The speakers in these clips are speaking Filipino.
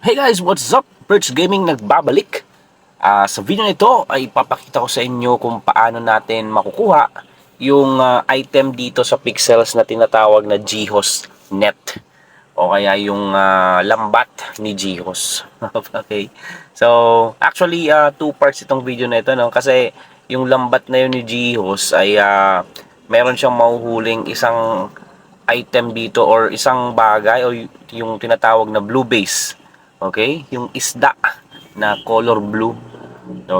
Hey guys, what's up? Perch Gaming nagbabalik. Sa video na ito ay ipapakita ko sa inyo kung paano natin makukuha yung item dito sa pixels na tinatawag na GHOS Net o kaya yung lambat ni GHOS. Okay. So, actually two parts itong video na ito, no? Kasi yung lambat na yun ni GHOS ay meron siyang mahuhuling isang item dito or isang bagay o yung tinatawag na blue base. Okay? Yung isda na color blue.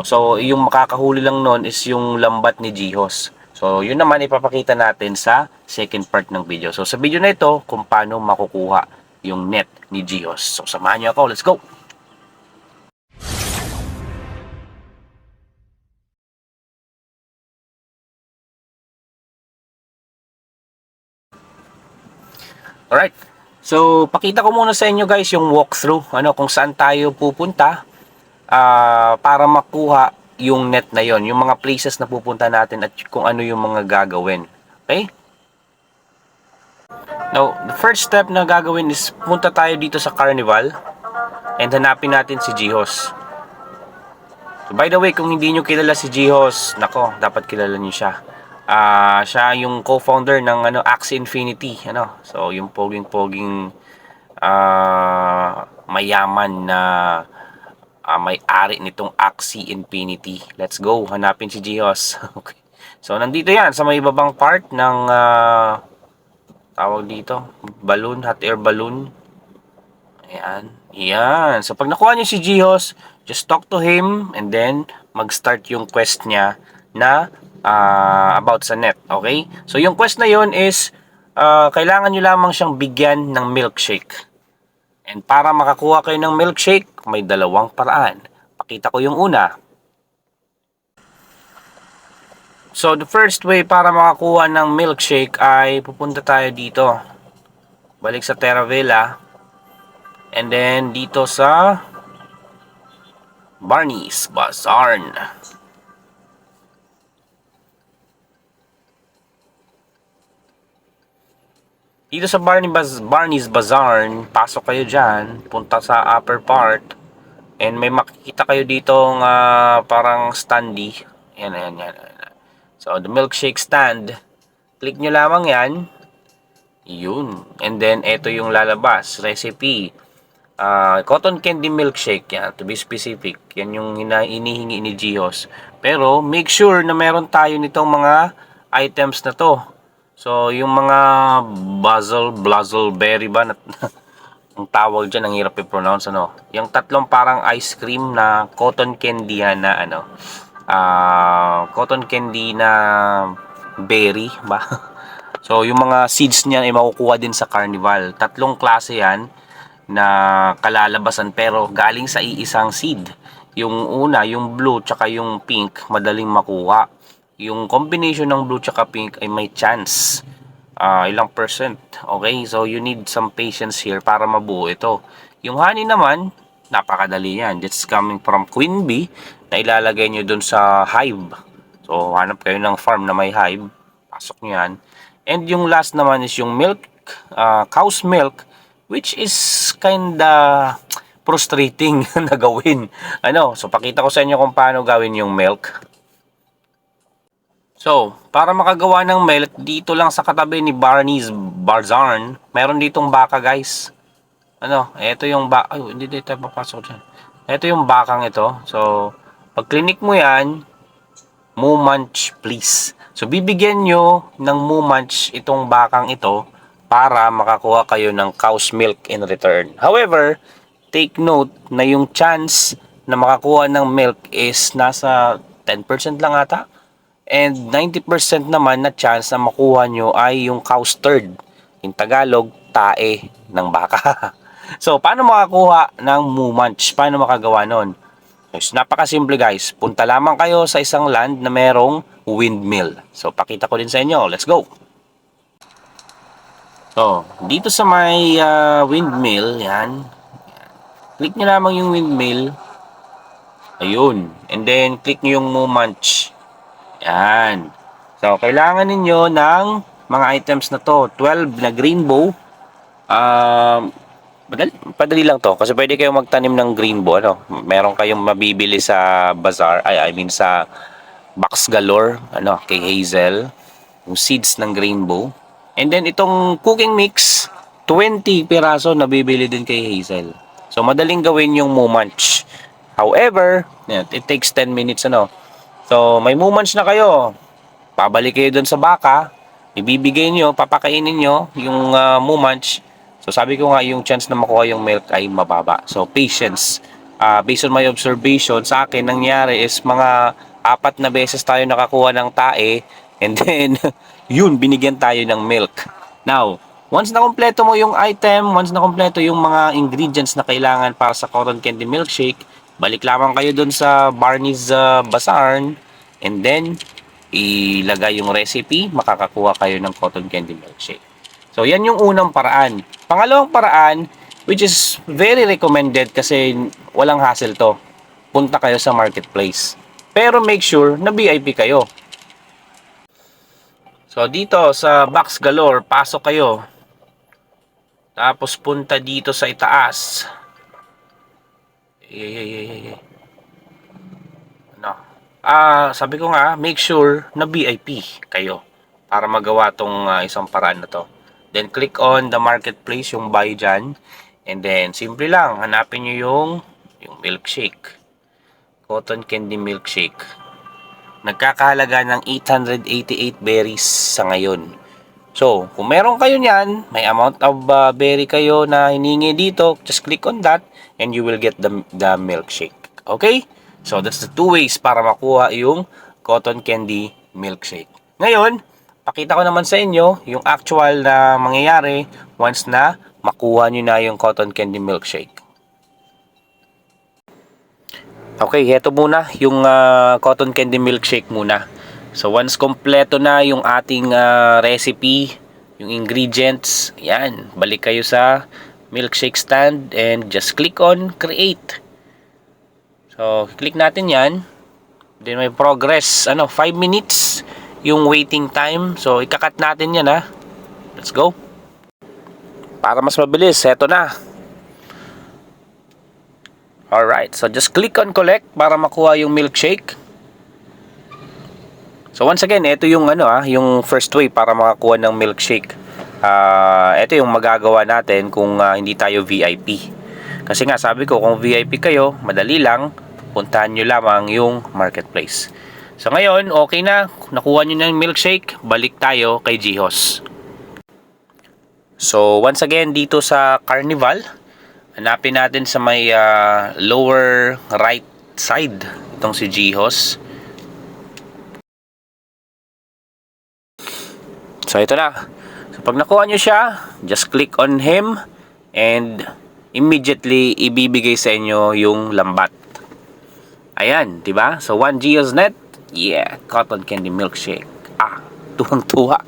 So, yung makakahuli lang nun is yung lambat ni GHOS. So, yun naman ipapakita natin sa second part ng video. So, sa video na ito, kung paano makukuha yung net ni GHOS. So, samahan nyo ako. Let's go! Alright. So, pakita ko muna sa inyo guys yung walkthrough. Kung saan tayo pupunta para makuha yung net na yon, yung mga places na pupunta natin at kung ano yung mga gagawin. Okay? Now, the first step na gagawin is punta tayo dito sa Carnival and hanapin natin si GHOS. So, by the way, kung hindi nyo kilala si GHOS, nako, dapat kilala nyo siya. Siya yung co-founder ng Axie Infinity. So, yung poging-poging mayaman na may-ari nitong Axie Infinity. Let's go, hanapin si GHOS. Okay. So, nandito yan sa may ibabang part ng tawag dito, balloon, hot air balloon. Ayan. Ayan. So, pag nakuha niyo si GHOS, just talk to him and then mag-start yung quest niya na about sa net. Okay? So, yung quest na yon is kailangan nyo lamang siyang bigyan ng milkshake. And para makakuha kayo ng milkshake, may dalawang paraan. Pakita ko yung una. So, the first way para makakuha ng milkshake ay pupunta tayo dito. Balik sa Terravilla. And then, dito sa Barney's Bazaar. Dito sa Barney's Bazaar, pasok kayo dyan, punta sa upper part. And may makikita kayo ditong parang standee. Yan, yan, yan. So, the milkshake stand. Click nyo lamang yan. Yun. And then, ito yung lalabas. Recipe. Cotton candy milkshake. Yan, to be specific. Yan yung inihingi ni GHOS. Pero, make sure na meron tayo nitong mga items na to. So, yung mga blazzleberry ba? Ang tawag dyan, ang hirap i-pronounce, yung tatlong parang ice cream na cotton candy yan na cotton candy na berry ba? So, yung mga seeds niyan ay makukuha din sa Carnival. Tatlong klase yan na kalalabasan pero galing sa iisang seed. Yung una, yung blue tsaka yung pink, madaling makuha. Yung combination ng blue tsaka pink ay may chance. Ilang percent. Okay, so you need some patience here para mabuo ito. Yung honey naman, napakadali yan. It's coming from queen bee na ilalagay nyo dun sa hive. So, hanap kayo ng farm na may hive. Pasok nyo yan. And yung last naman is yung milk, cow's milk, which is kinda frustrating na gawin. So pakita ko sa inyo kung paano gawin yung milk. So, para makagawa ng milk, dito lang sa katabi ni Barney's Bazaar, meron ditong baka guys. Ito yung baka. Ay, hindi tayo papasok dyan. Ito yung bakang ito. So, pag clinic mo yan, moo munch please. So, bibigyan nyo ng moo munch itong bakang ito para makakuha kayo ng cow's milk in return. However, take note na yung chance na makakuha ng milk is nasa 10% lang ata. And 90% naman na chance na makuha nyo ay yung cow's turd. In Tagalog, tae ng baka. So, paano makakuha ng moo munch? Paano makagawa nun? Yes, napakasimple guys. Punta lamang kayo sa isang land na merong windmill. So, pakita ko din sa inyo. Let's go! So, dito sa may windmill, yan. Click nyo lamang yung windmill. Ayun. And then, click nyo yung moo munch. Yan. So, kailangan ninyo ng mga items na to. 12 na green bow. Padali lang to kasi pwede kayong magtanim ng greenbo, ano. Meron kayong mabibili sa bazaar, I mean sa Box Galore, ano, kay Hazel, yung seeds ng greenbo. And then itong cooking mix, 20 piraso nabibili din kay Hazel. So madaling gawin yung mumunch. However, it takes 10 minutes, ano. So may mumunch na kayo. Pabalik kayo doon sa baka, ibibigay nyo, papakainin nyo yung mumunch. So sabi ko nga, yung chance na makuha yung milk ay mababa. So patience. Based on my observation, sa akin nangyari is mga 4 na beses tayo nakakuha ng tae, and then yun, binigyan tayo ng milk. Now, once na kompleto mo yung item, once na kompleto yung mga ingredients na kailangan para sa cotton candy milkshake, balik lamang kayo dun sa Barney's Bazaar, and then ilagay yung recipe, makakakuha kayo ng cotton candy milkshake. So, yan yung unang paraan. Pangalawang paraan, which is very recommended kasi walang hassle to. Punta kayo sa marketplace. Pero make sure na VIP kayo. So, dito sa Box Galore, pasok kayo. Tapos, punta dito sa itaas. Sabi ko nga, make sure na VIP kayo para magawa tong isang paraan na to. Then click on the marketplace, yung buy dyan. And then simple lang, hanapin nyo yung milkshake. Cotton candy milkshake. Nagkakahalaga ng 888 berries sa ngayon. So, kung meron kayo niyan, may amount of berry kayo na hiningi dito, just click on that and you will get the milkshake. Okay? So, that's the 2 ways para makuha yung cotton candy milkshake. Ngayon, pakita ko naman sa inyo yung actual na mangyayari once na makuha nyo na yung cotton candy milkshake. Okay, heto muna yung cotton candy milkshake muna. So, once kompleto na yung ating recipe, yung ingredients, yan, balik kayo sa milkshake stand and just click on create. So, click natin yan. Then may progress, 5 minutes yung waiting time. So, ikakat natin yan, ha. Let's go. Para mas mabilis, eto na. Alright, so just click on collect para makuha yung milkshake. So, once again, ito yung yung first way para makakuha ng milkshake. Ito yung magagawa natin kung hindi tayo VIP. Kasi nga, sabi ko, kung VIP kayo, madali lang, puntahan nyo lamang yung marketplace. So ngayon, okay na, nakuha nyo na yung milkshake, balik tayo kay Jihos. So once again, dito sa Carnival, hanapin natin sa may lower right side itong si Jihos. So ito na. So pag nakuha nyo siya, just click on him and immediately ibibigay sa inyo yung lambat. Ayan, 'di ba? So 1 Geosnet, yeah, cotton candy milkshake. Tuwang-tuwa.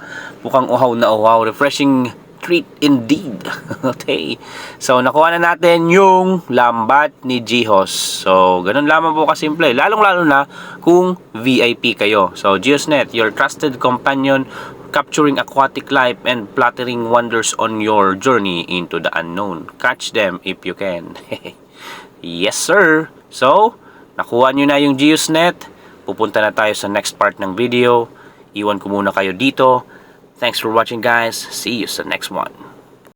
Mukhang uhaw na uhaw, refreshing treat indeed. Okay. So nakuha na natin yung lambat ni Jihos. So ganun lamang po kasimple. Lalong-lalo na kung VIP kayo. So Geosnet, your trusted companion capturing aquatic life and flattering wonders on your journey into the unknown. Catch them if you can. Yes, sir. So nakuha nyo na yung Geosnet. Pupunta na tayo sa next part ng video. Iwan ko muna kayo dito. Thanks for watching, guys. See you sa next one.